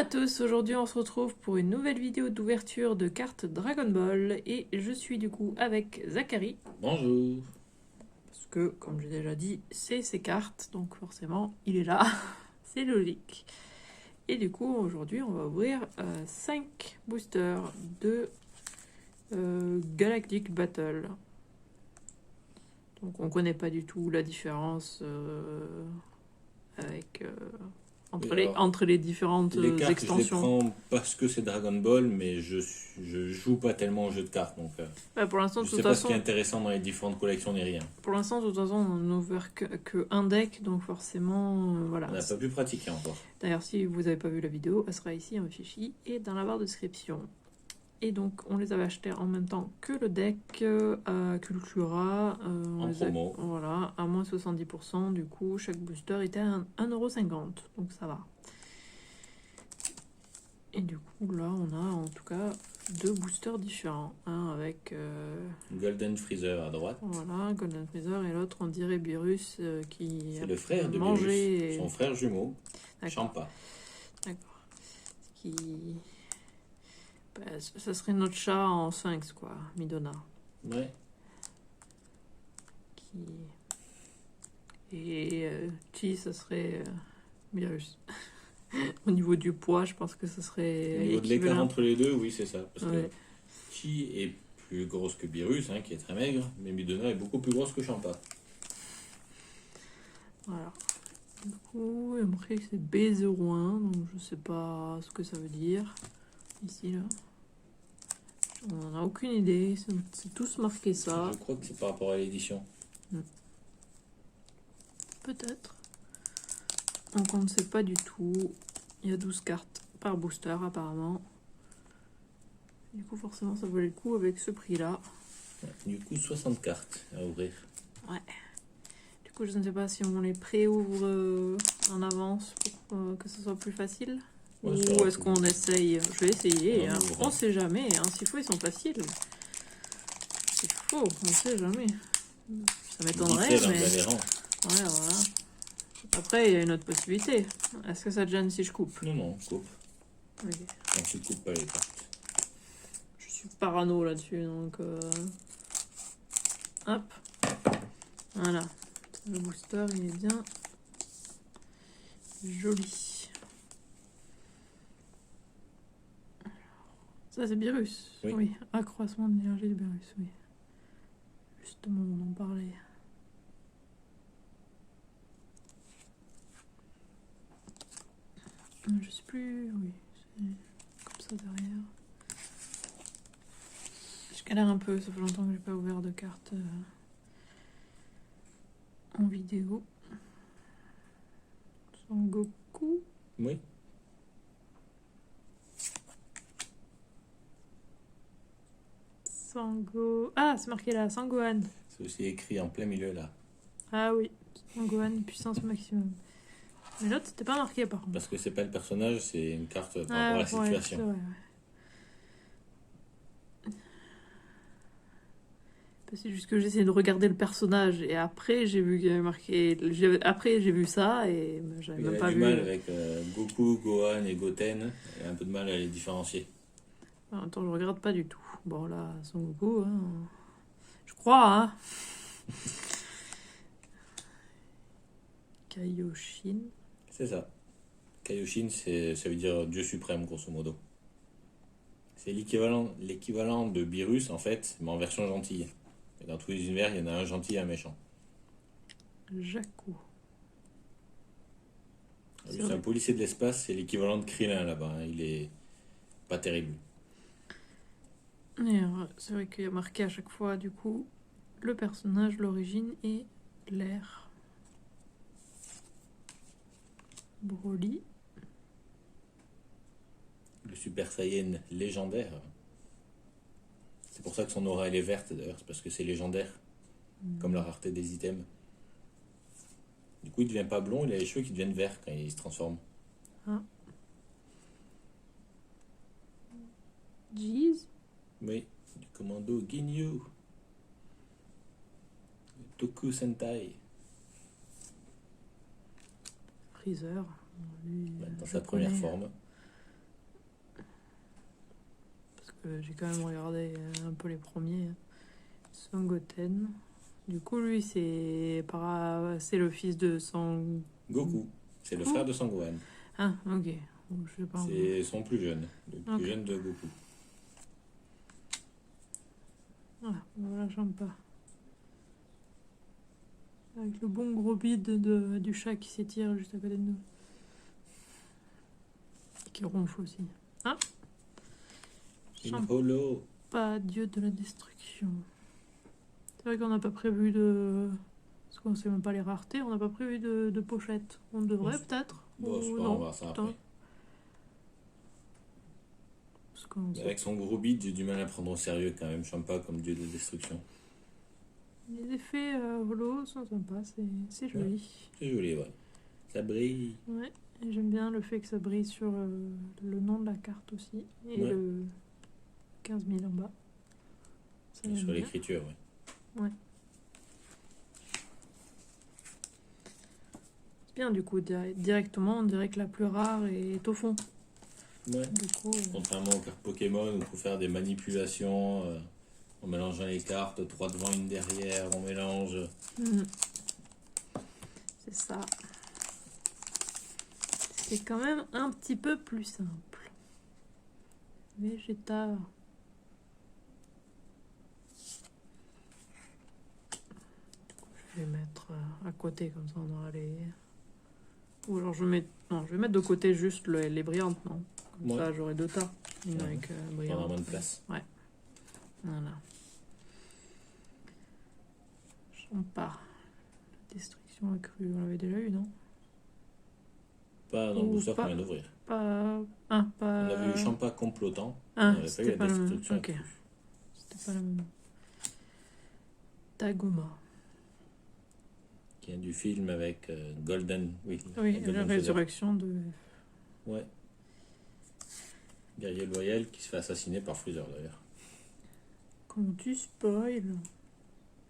à tous, aujourd'hui on se retrouve pour une nouvelle vidéo d'ouverture de cartes Dragon Ball et je suis du coup avec Zachary. Bonjour. Parce que, comme j'ai déjà dit, c'est ses cartes, donc forcément il est là, c'est logique. Et du coup aujourd'hui on va ouvrir 5 boosters de Galactic Battle. Donc on connaît pas du tout la différence avec... entre les différentes Les cartes, je les extensions. prends parce que c'est Dragon Ball, mais je joue pas tellement aux jeux de cartes, donc Pour l'instant, je de sais toute pas ce qui est façon, intéressant dans les différentes collections ni rien. pour l'instant, de toute façon, on n'a ouvert que un deck, donc forcément, voilà. On n'a pas pu pratiquer encore. D'ailleurs, si vous n'avez pas vu la vidéo, elle sera ici en fichier et dans la barre de description. Et donc, on les avait achetés en même temps que le deck Cultura. En promo. Voilà, à moins 70%. Du coup, chaque booster était à 1,50€. Donc, ça va. Et du coup, là, on a en tout cas 2 boosters différents. Un avec... Golden Freezer à droite. Voilà, Golden Freezer, et l'autre, on dirait Beerus qui C'est a le frère de mangé... Beerus, son frère jumeau, Champa. D'accord. Qui... Bah, ça serait notre chat en sphinx, quoi, Midona. Ouais. Qui... Et Chi, ça serait Beerus. Au niveau du poids, je pense que ça serait Au niveau de l'écart entre les deux, oui, c'est ça. Parce ouais. que Chi est plus grosse que Beerus, qui est très maigre, mais Midona est beaucoup plus grosse que Champa. Voilà. Du coup, il y a marqué que c'est B01, donc je sais pas ce que ça veut dire. Ici, là. On n'en a aucune idée, c'est tous marqué ça. Je crois que c'est par rapport à l'édition. Peut-être. Donc on ne sait pas du tout. Il y a 12 cartes par booster apparemment. Du coup forcément ça valait le coup avec ce prix-là. Ouais, du coup 60 cartes à ouvrir. Ouais. Du coup je ne sais pas si on les pré-ouvre en avance pour que ce soit plus facile. Ouais, ou est-ce qu'on essaye? Je vais essayer. On sait jamais. S'il faut ils sont faciles. S'il faut, on sait jamais. Ça m'étonnerait mais... Ouais, voilà. Après, il y a une autre possibilité. Est-ce que ça te gêne si je coupe? Non, coupe. Ok. Donc tu coupes pas les cartes. Je suis parano là-dessus, donc... Hop. Voilà. Le booster, il est bien joli. Ça, c'est Beerus. Oui. Accroissement de l'énergie de Beerus, oui. Justement, on en parlait. Je sais plus... Oui, c'est comme ça derrière. Je galère un peu, ça fait longtemps que j'ai pas ouvert de cartes en vidéo. Son Goku. Oui. Sango... Ah, c'est marqué là, Sangohan. C'est aussi écrit en plein milieu là. Ah oui, Sangohan, puissance maximum. Mais l'autre, c'était pas marqué par contre. Parce que c'est pas le personnage, c'est une carte par rapport à la situation. C'est vrai, C'est juste que j'essayais de regarder le personnage et après j'ai vu qu'il y avait marqué. Après j'ai vu ça et j'avais même pas vu. Il a du mal avec Goku, Gohan et Goten. Il a un peu de mal à les différencier. En même temps, je regarde pas du tout. Bon là, Son Goku, je crois, Kaioshin. C'est ça. Kaioshin, ça veut dire Dieu suprême, grosso modo. C'est l'équivalent de Beerus, en fait, mais en version gentille. Et dans tous les univers, il y en a un gentil et un méchant. Jakku. C'est un policier de l'espace, c'est l'équivalent de Krillin là-bas. Il est pas terrible. C'est vrai qu'il y a marqué à chaque fois, du coup, le personnage, l'origine et l'ère. Broly. Le Super Saiyan légendaire. C'est pour ça que son aura elle est verte d'ailleurs, c'est parce que c'est légendaire. Comme la rareté des items. Du coup il devient pas blond, il a les cheveux qui deviennent verts quand il se transforme. Ah. Jeez. Oui, du commando Ginyu. Toku Sentai. Freezer. Dans sa première forme. j'ai quand même regardé un peu les premiers. Son Goten. Du coup, lui, c'est le fils de Sang. Goku, c'est le frère de Sangohan. Ah, ok. Donc, je sais pas. C'est son plus jeune, le plus Ok. jeune de Goku. Voilà, j'aime pas. Avec le bon gros bide du chat qui s'étire juste à côté de nous. Et qui ronfle aussi. Ah, Une holo. pas dieu de la destruction. C'est vrai qu'on n'a pas prévu de... Parce qu'on sait même pas les raretés, on n'a pas prévu de pochette. On devrait peut-être. Bon, je sais ou pas, non, on va voir ça putain. après. Parce qu'on Mais avec son gros bide, j'ai du mal à prendre au sérieux quand même. Champa comme dieu de destruction. Les effets holo sont sympas, c'est joli. C'est joli, ouais. Ça brille. Ouais, et j'aime bien le fait que ça brille sur le nom de la carte aussi. Et Ouais. le 15 000 en bas. Ça, Et j'aime sur bien. l'écriture, ouais. C'est bien, du coup, directement, on dirait que la plus rare est au fond. Ouais. Du coup, Contrairement aux cartes Pokémon où il faut faire des manipulations en mélangeant les cartes, 3 devant, une derrière, on mélange. c'est ça. C'est quand même un petit peu plus simple. Vegeta. Je vais mettre à côté, comme ça on aura les... Ou alors je vais mettre de côté juste les brillantes, non? Comme Ouais. ça j'aurai deux tas. Une Ouais. avec On brillante. aura moins de place. Voilà. Champa. Destruction accrue, on l'avait déjà eu, non? Pas dans le Ou booster qu'on pas. vient d'ouvrir. Pas... Ah, pas... On avait eu Champa complotant. Ah, on n'avait pas eu c'était la pas le même. destruction Ok. accrue. C'était pas le même. Tagoma. Qui est du film avec Golden. Oui, Oui, Golden la Feather. résurrection de... Ouais. Guerrier loyal qui se fait assassiner par Freezer d'ailleurs. Comment tu spoil?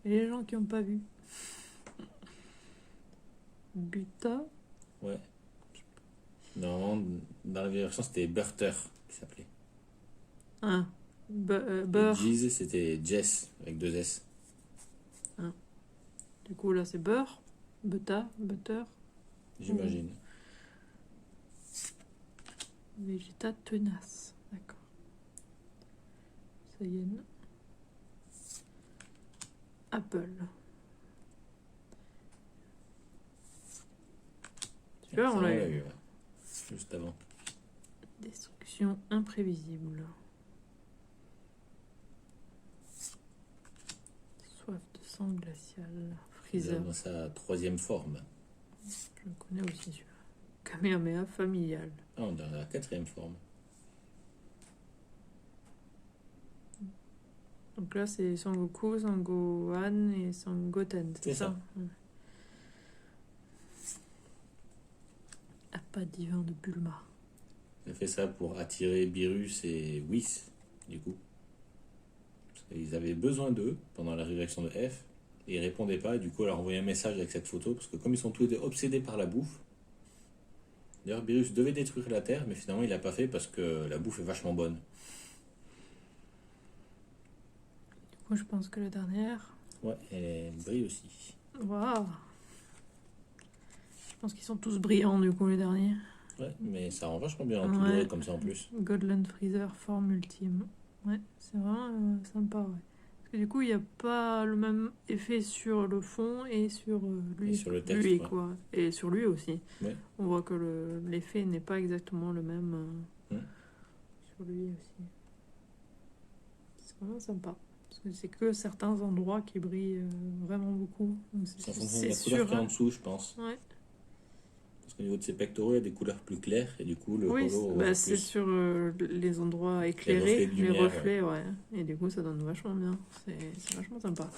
Et les gens qui n'ont pas vu. Buta. Ouais. Normalement, dans la version, c'était Burter qui s'appelait. Ah. Et Beurre. Jeez, c'était Jess avec 2 S. Du coup, là, c'est beurre. Buta. Butter. J'imagine. Vegeta tenace. D'accord. Saiyan. Apple. Celui-là, Ça, on l'a eu. ouais. Juste avant. Destruction imprévisible. Soif de sang glacial. Freezer. Dans sa 3e forme. Je le connais aussi celui-là. Kamehameha familial. Ah, on est dans la 4e forme. Donc là, c'est Sangoku, Sangohan et Sangoten, c'est C'est ça, ça. Ouais. Appât divin de Bulma. Il a fait ça pour attirer Beerus et Whis, du coup. Parce qu'ils avaient besoin d'eux pendant la résurrection de F. Et ils répondaient pas. Et du coup, elle a envoyé un message avec cette photo. Parce que comme ils sont tous les deux obsédés par la bouffe. D'ailleurs, Beerus devait détruire la Terre. Mais finalement, il l'a pas fait parce que la bouffe est vachement bonne. Du coup, je pense que la dernière... Ouais, elle brille aussi. Waouh. Je pense qu'ils sont tous brillants, du coup, les derniers. Ouais, mais ça rend vachement bien en tout Ouais. doré comme ça en plus. Godland Freezer, forme ultime. Ouais, c'est vraiment sympa, ouais. Parce que du coup, il n'y a pas le même effet sur le fond et sur lui. Et sur le texte, lui, ouais. quoi. Et sur lui aussi. Ouais. On voit que l'effet n'est pas exactement le même sur lui aussi. C'est vraiment sympa. Parce que c'est que certains endroits qui brillent vraiment beaucoup. Donc C'est en fonction de la couleur qui est en dessous, je pense. Ouais. Parce qu'au niveau de ses pectoraux, il y a des couleurs plus claires. Et du coup, le Oui, holo c'est plus. sur les endroits éclairés, reflets de les lumière, reflets, ouais. Et du coup, ça donne vachement bien. C'est vachement sympa.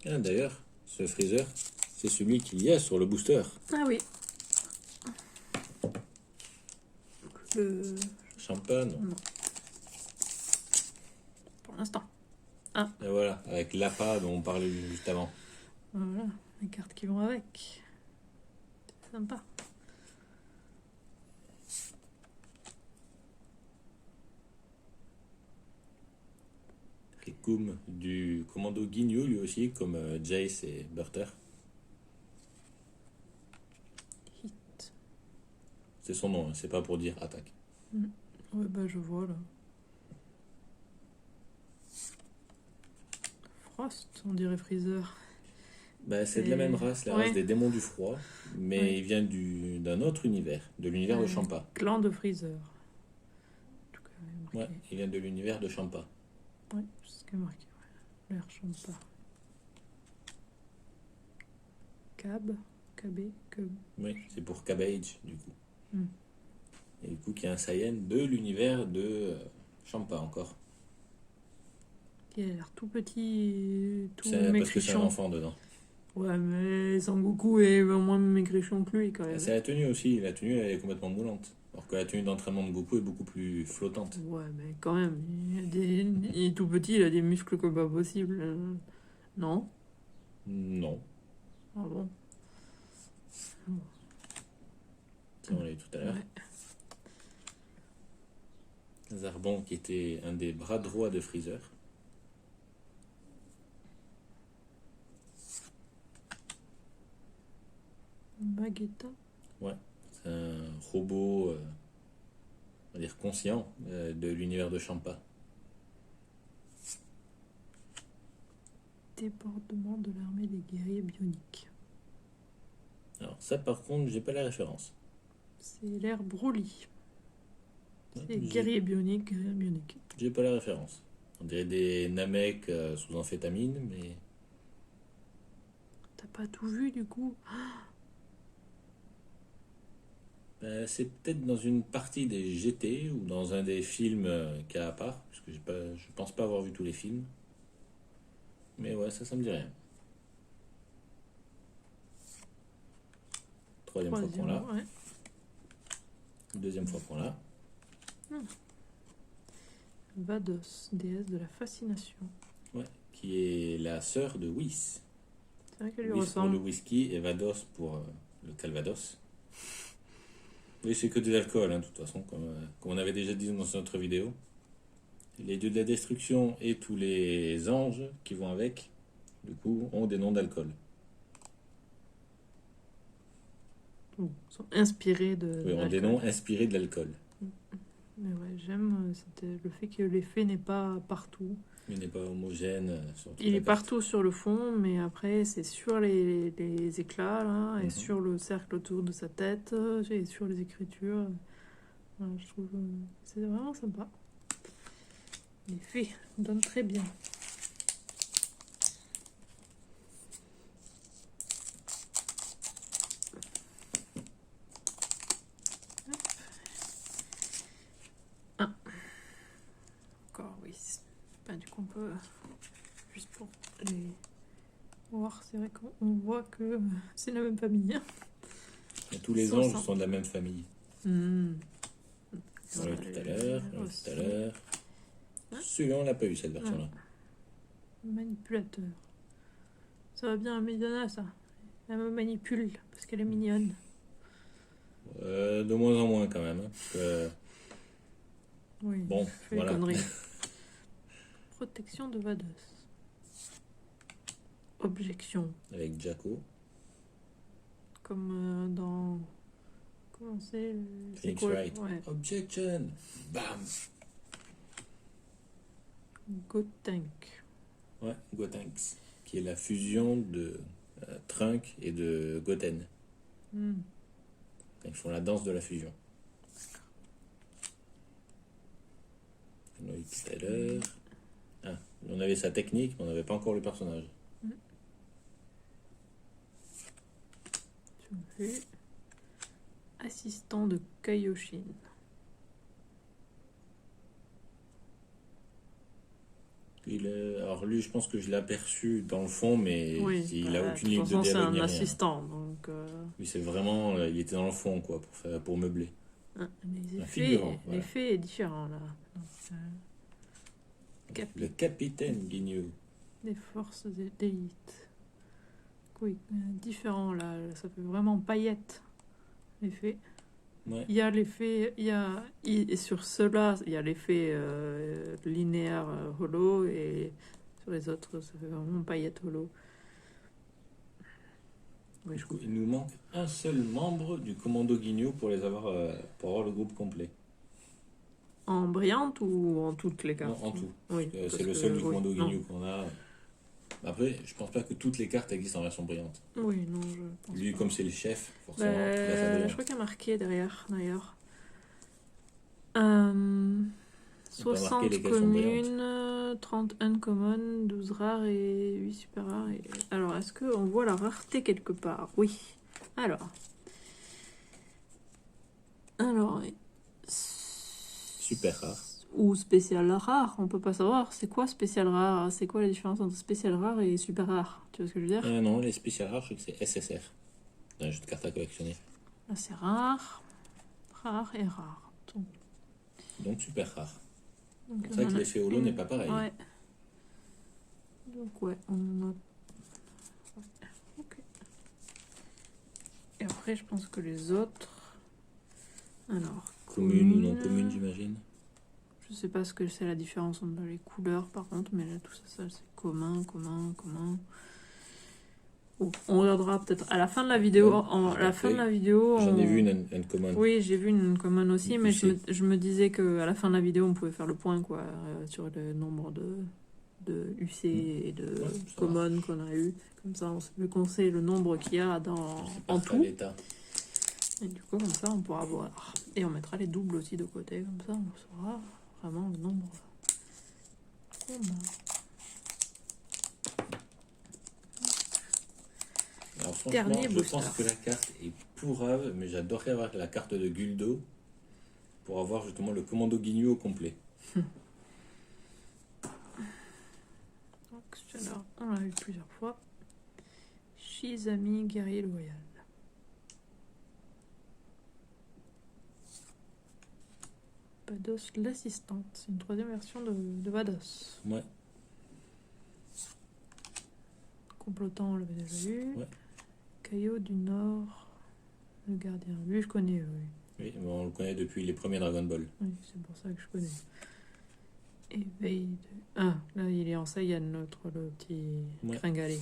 Ah, d'ailleurs, ce Freezer, c'est celui qu'il y a sur le booster. Ah oui. Le... Champagne. Non. Pour l'instant. Et voilà, avec l'appât dont on parlait juste avant. Voilà, les cartes qui vont avec. C'est sympa. Coom du commando Ginyu, lui aussi, comme Jace et Burter. Hit. C'est son nom, hein, c'est pas pour dire attaque. Ouais, bah je vois là. Frost, on dirait Freezer. Bah, c'est de la même race, la race Ouais. des démons du froid, mais Ouais. il vient d'un autre univers, de l'univers de Champa. Clan de Freezer. En tout cas, il est Ouais, marqué. il vient de l'univers de Champa. Ouais, c'est ce qui est marqué. Ouais. L'air chante pas. KB, Cub. Oui, c'est pour Cabbage, du coup. Hmm. Et du coup, qui est un Saiyan de l'univers de Champa encore. Il a l'air tout petit, tout C'est parce que c'est un maigrichon. enfant dedans. Ouais, mais Sangoku est moins maigrichon que lui quand même. C'est la tenue aussi, la tenue elle est complètement moulante. Alors que la tenue d'entraînement de Goku est beaucoup plus flottante. Ouais, mais quand même, il est tout petit, il a des muscles comme pas possible. Non? Non, Ah bon? ça on l'a eu tout à l'heure. Ouais. Zarbon qui était un des bras droits de Freezer. Vegeta? C'est un robot, on va dire conscient, de l'univers de Champa. Débordement de l'armée des guerriers bioniques. Alors ça par contre, j'ai pas la référence. C'est l'ère Broly. C'est J'ai- guerrier bionique, guerrier bionique. J'ai pas la référence. On dirait des Namek sous amphétamine, mais T'as pas tout vu du coup? c'est peut-être dans une partie des GT ou dans un des films qu'il y a à part, parce que je pense pas avoir vu tous les films. Mais ouais, ça me dit rien. Troisième fois qu'on l'a. Ouais. Deuxième fois qu'on l'a. Vados, déesse de la fascination. Ouais, qui est la sœur de Whis. C'est vrai qu'elle lui Whis pour le ressemble. whisky et Vados pour le Calvados. Oui, c'est que des alcools, hein, de toute façon, comme on avait déjà dit dans notre vidéo. Les dieux de la destruction et tous les anges qui vont avec, du coup, ont des noms d'alcool. Ils sont inspirés de. Oui, ont des l'alcool. noms inspirés de l'alcool. Mais ouais, j'aime le fait que l'effet n'est pas partout. Il n'est pas homogène sur toute Il la est carte. partout sur le fond, mais après c'est sur les éclats là, et Mhm. sur le cercle autour de sa tête, et sur les écritures. Voilà, je trouve c'est vraiment sympa. L'effet donne très bien. Ah. Encore oui. Du coup on peut juste pour les voir, c'est vrai qu'on voit que c'est la même famille. Hein. Et tous les 60. anges sont de la même famille. Hmm. On l'a eu tout à l'heure, on l'a eu Aussi. tout à l'heure. Hein. Celui-là, on l'a pas eu, cette version-là. Manipulateur. Ça va bien à Medina, ça. Elle me manipule parce qu'elle est mignonne. De moins en moins, quand même. Hein, parce que, Oui, bon, fait voilà. les conneries. Protection de Vados. Objection. Avec Jaco. Comme dans... Comment c'est Phoenix quoi Wright. Ouais. Objection. Bam. Gotenk. Ouais, Gotenks. Qui est la fusion de Trunk et de Goten. Hmm. Ils font la danse de la fusion. On l'a eu tout à l'heure. Ah, on avait sa technique, mais on n'avait pas encore le personnage. Je vais... Assistant de Kaioshin. Alors lui, je pense que je l'ai aperçu dans le fond, mais Oui, il a aucune de ligne toute de façon, c'est dialogue un ni rien. assistant, donc... Lui, c'est vraiment, il était dans le fond, quoi, pour meubler. Les Un effets, figurant, voilà. l'effet est différent, là. Donc, Le capitaine Ginyu. des forces d'élite. Oui, différent, là. Ça fait vraiment paillette, l'effet. Ouais. Il y a l'effet... Et sur cela, il y a l'effet linéaire holo, et Sur les autres, ça fait vraiment paillette holo. Oui, Du coup, il nous manque un seul membre du commando Guignol pour pour avoir le groupe complet. En brillante ou en toutes les cartes? Non, en tout. Oui, C'est le seul du commando Guignol qu'on a. Après, je pense pas que toutes les cartes existent en version brillante. Oui, non, je pense Lui, pas. comme c'est le chef, forcément, il a sa Je brillante. crois qu'il y a marqué derrière, d'ailleurs. On peut marquer 60 lesquelles sont brillantes. communes, 30 uncommon, 12 rares et 8 super rares. Alors, est-ce qu'on voit la rareté quelque part? Oui. Alors, Super rare. ou spécial rare, on peut pas savoir. C'est quoi spécial rare? C'est quoi la différence entre spécial rare et super rare? Tu vois ce que je veux dire? Non, les spéciales rares, je sais que c'est SSR. Un jeu de cartes à collectionner. Là, c'est rare, rare et rare. Donc super rare. Donc, C'est vrai que l'effet holo n'est pas pareil. Ouais. Donc, ouais, on a. Ok. Et après, je pense que les autres. Alors. Commune ou non commune, j'imagine. Je sais pas ce que c'est la différence entre les couleurs, par contre, mais là, tout ça c'est commun. Bon, on regardera peut-être à la fin de la vidéo. J'en ai vu une uncommon. Oui, j'ai vu une common aussi, Une mais UC. je me disais qu'à la fin de la vidéo, on pouvait faire le point quoi, sur le nombre de UC et de Ouais, ça common qu'on a eu. Comme ça, vu qu'on sait le nombre qu'il y a en Pas tout. l'état. Et du coup, comme ça, on pourra voir. Et on mettra les doubles aussi de côté, comme ça, on saura vraiment le nombre qu'on a. Alors franchement, Dernier je booster. pense que la carte est pourrave, mais j'adorerais avoir la carte de Guldo pour avoir justement le commando Guignol au complet. Donc, celui-là, on l'a eu plusieurs fois. Shizami, guerrier loyal. Vados, l'assistante. C'est une troisième version de Vados. Ouais. Complotant, on l'avait déjà eu. Ouais. Caillot du Nord, le gardien. Lui, je connais, oui. Oui, mais on le connaît depuis les premiers Dragon Ball. Oui, c'est pour ça que je connais. Éveil de... Ah, là, il est en Saiyan, l'autre, le petit gringalet.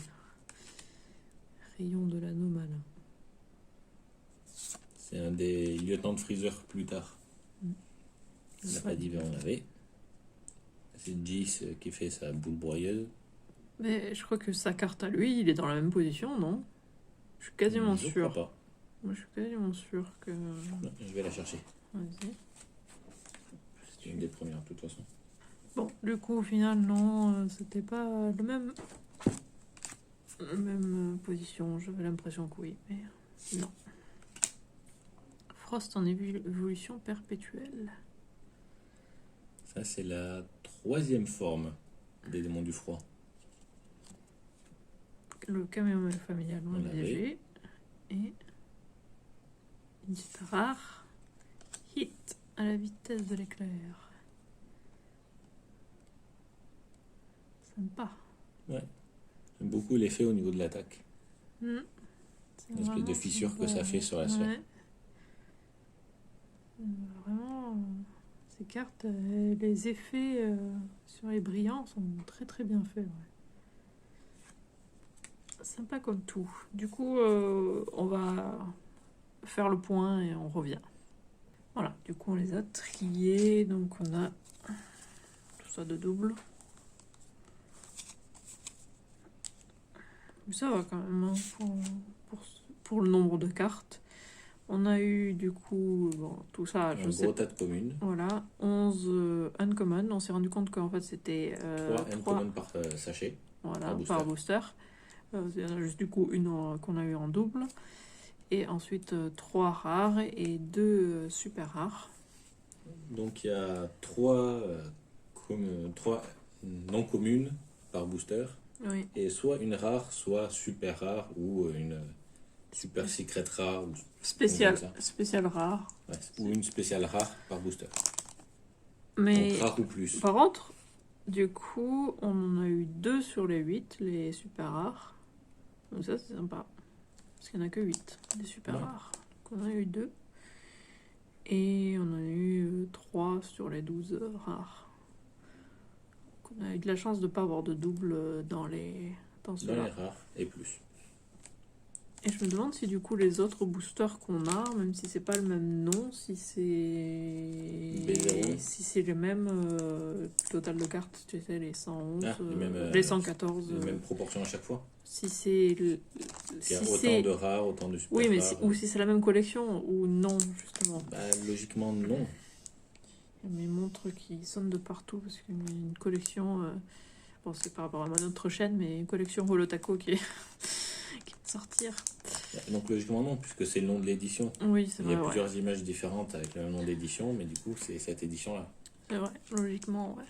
Rayon de l'anomalin. C'est un des lieutenants de Freezer plus tard. On n'a pas dit, mais on avait. C'est Jis qui fait sa boule broyeuse. Mais je crois que sa carte à lui, il est dans la même position, non? Je suis quasiment Je sûr. crois pas. Moi, je suis quasiment sûr que... Non, je vais la chercher. Vas-y. C'est une des premières, de toute façon. Bon, du coup, au final, non, c'était pas le même... Même position. J'avais l'impression que oui, mais non. Frost en évolution perpétuelle. Ça, c'est la troisième forme des démons du froid. Le camion familial, on l'avait. Et une super rare. Hit à la vitesse de l'éclair. Sympa. Ouais. J'aime beaucoup l'effet au niveau de l'attaque. Une espèce de fissure que ça fait sur la sphère. Vraiment, ces cartes, les effets sur les brillants sont très très bien faits. Ouais. Sympa comme tout. Du coup, on va faire le point et on revient. Voilà, du coup on les a triés. Donc on a tout ça de double. Ça va quand même hein, pour le nombre de cartes. On a eu du coup bon, tout ça. Un gros tas de communes. Voilà, 11 uncommon. On s'est rendu compte qu'en fait c'était 3 uncommon par sachet. Voilà, par booster. Il y en a juste du coup une qu'on a eu en double. Et ensuite 3 rares et 2 super rares. Donc il y a 3 non communes par booster. Oui. Et soit une rare, soit super rare ou une super secret rare. Spécial rare. Ouais, ou une spéciale rare par booster. Mais donc rare ou plus. Par contre, du coup, on en a eu 2 sur les 8, les super rares. Donc ça c'est sympa. Parce qu'il n'y en a que 8, des super rares. Donc on a eu 2. Et on a eu 3 sur les 12 rares. Donc On a eu de la chance de ne pas avoir de double dans Dans ceux-là. les rares et plus. Et je me demande si du coup les autres boosters qu'on a, même si c'est pas le même nom, si c'est B0. si c'est le même total de cartes, tu sais, les 111, les 114. Les mêmes proportions à chaque fois. Si c'est Il y a autant de rares, autant de super oui, mais rares. ou si c'est la même collection ou non, justement. Bah, logiquement, non. Il y a mes montres qui sonnent de partout parce qu'il y a une collection. Bon, c'est par rapport à ma autre chaîne, mais une collection Holotaco qui est qui va sortir. Donc logiquement non, puisque c'est le nom de l'édition. Oui, c'est Il y vrai. a plusieurs images différentes avec le même nom d'édition, mais du coup c'est cette édition-là. C'est vrai, logiquement, ouais.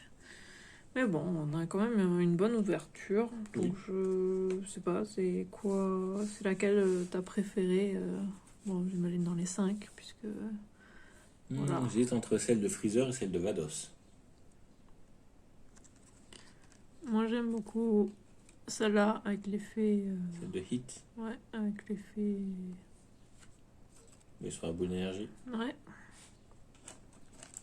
Mais bon, on a quand même une bonne ouverture. Donc je sais pas, c'est quoi. C'est laquelle t'as préférée bon, j'imagine dans les 5, puisque. Voilà. J'hésite entre celle de Freezer et celle de Vados. Moi j'aime beaucoup celle-là avec l'effet. Celle de Hit, Ouais, avec l'effet. mais sur la bonne énergie. Ouais.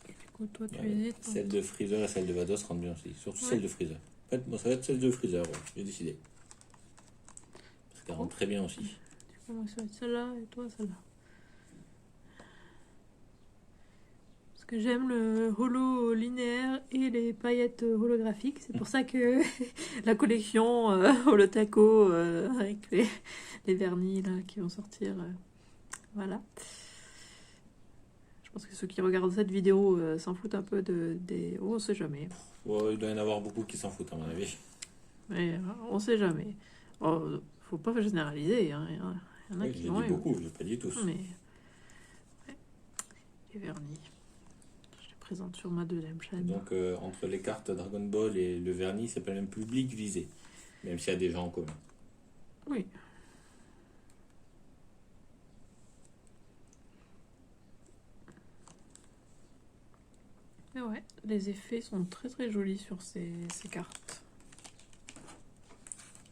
Du coup, toi tu Ouais, hésites. celle de Freezer et celle de Vados rentrent bien aussi. Surtout Ouais. celle de Freezer. En fait, moi ça va être celle de Freezer, ouais, j'ai décidé. Parce qu'elle rentre très bien aussi. Du coup, moi ça va être celle-là et toi celle-là. Parce que j'aime le holo linéaire et les paillettes holographiques. C'est pour ça que la collection Holotaco avec les vernis là, qui vont sortir. Voilà. Je pense que ceux qui regardent cette vidéo s'en foutent un peu des. Oh, on sait jamais. Ouais, il doit y en avoir beaucoup qui s'en foutent à mon avis. Mais on sait jamais. Oh, faut pas généraliser. Hein. Il y en a Oui, qui j'ai vont dit beaucoup, je l'ai pas dit tous. Mais. Ouais. Les vernis. Je les présente sur ma deuxième chaîne. Donc entre les cartes Dragon Ball et le vernis, c'est pas le même public visé. Même s'il y a des gens en commun. Oui. Mais ouais, les effets sont très très jolis sur ces cartes.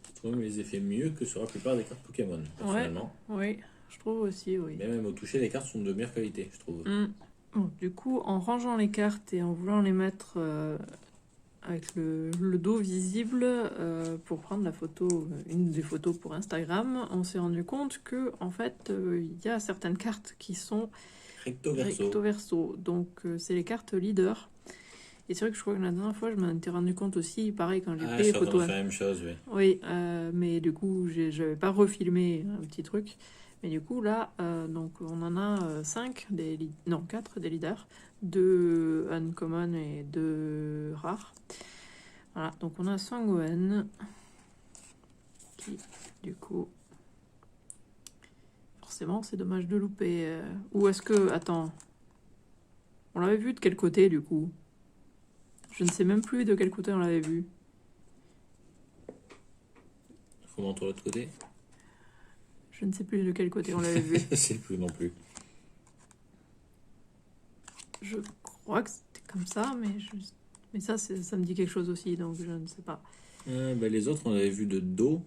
Je trouve même les effets mieux que sur la plupart des cartes Pokémon, personnellement. Oui, je trouve aussi, oui. Mais même au toucher, les cartes sont de meilleure qualité, je trouve. Bon, du coup, en rangeant les cartes et en voulant les mettre avec le dos visible pour prendre la photo, une des photos pour Instagram, on s'est rendu compte que en fait, il y a certaines cartes qui sont Recto verso. recto verso. Donc, c'est les cartes leader. Et c'est vrai que je crois que la dernière fois, je m'en étais rendu compte aussi, pareil, quand j'ai pris les ça photos. fait la même chose, oui. Oui, mais du coup, j'avais pas refilmé un petit truc. Mais du coup, là, donc on en a 5, non, 4 des leaders, 2 uncommon et 2 rares. Voilà, donc on a Sangohan, qui, du coup, forcément, c'est dommage de louper. Ou est-ce que, attends, on l'avait vu de quel côté, du coup? Je ne sais même plus de quel côté on l'avait vu. Comment de l'autre côté? Je ne sais plus de quel côté on l'avait vu. Je sais plus non plus. Je crois que c'était comme ça, mais ça, ça me dit quelque chose aussi, donc je ne sais pas. Les autres, on avait vu de dos,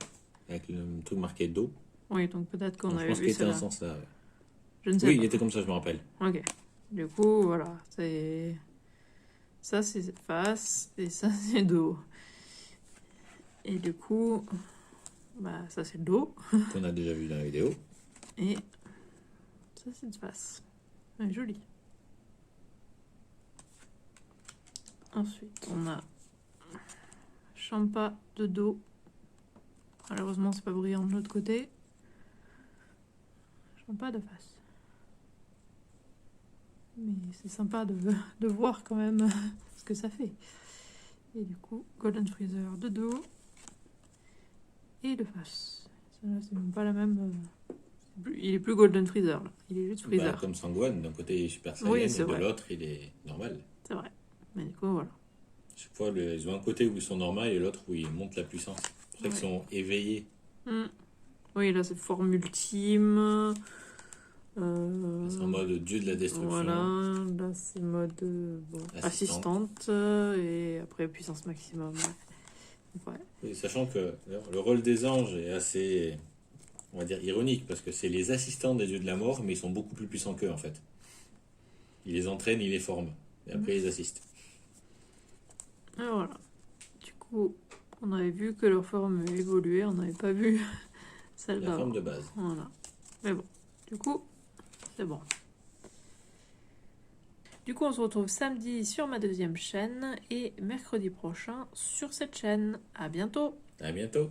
avec le truc marqué dos. Oui, donc peut-être qu'on Donc, je avait pense vu qu'il était ça. dans ce sens-là. Ouais. Je ne sais Oui, pas. il était comme ça, je me rappelle. Ok. Du coup, voilà, c'est... Ça, c'est face, et ça, c'est dos. Et du coup, bah, ça, c'est le dos. Qu'on a déjà vu dans la vidéo. Et ça, c'est de face. Ouais, joli. Ensuite, on a Champa de dos. Malheureusement, c'est pas brillant de l'autre côté. Champa de face. Mais c'est sympa de voir quand même ce que ça fait. Et du coup, Golden Freezer de dos. Et de face. Celle-là, c'est même pas la même... Il est plus Golden Freezer, là. Il est juste Freezer. Comme Sangwan, d'un côté il est Super Saiyan, Oui, et c'est de vrai. l'autre il est normal. C'est vrai. Mais du coup, voilà. Chaque fois, ils ont un côté où ils sont normaux et l'autre où ils montent la puissance. C'est pour ça qu'ils sont éveillés. Oui, là, c'est forme ultime. C'est en mode dieu de la destruction. Voilà, là, c'est mode assistante. Et après, puissance maximum. Ouais. Et sachant que le rôle des anges est assez, on va dire, ironique, parce que c'est les assistants des dieux de la mort, mais ils sont beaucoup plus puissants qu'eux en fait. Ils les entraînent, ils les forment, et après ils assistent. Et voilà. coup, on avait vu que leur forme évoluait, on n'avait pas vu celle La d'avant. forme de base. Voilà. Mais bon, du coup, c'est bon. Du coup, on se retrouve samedi sur ma deuxième chaîne et mercredi prochain sur cette chaîne. À bientôt! À bientôt!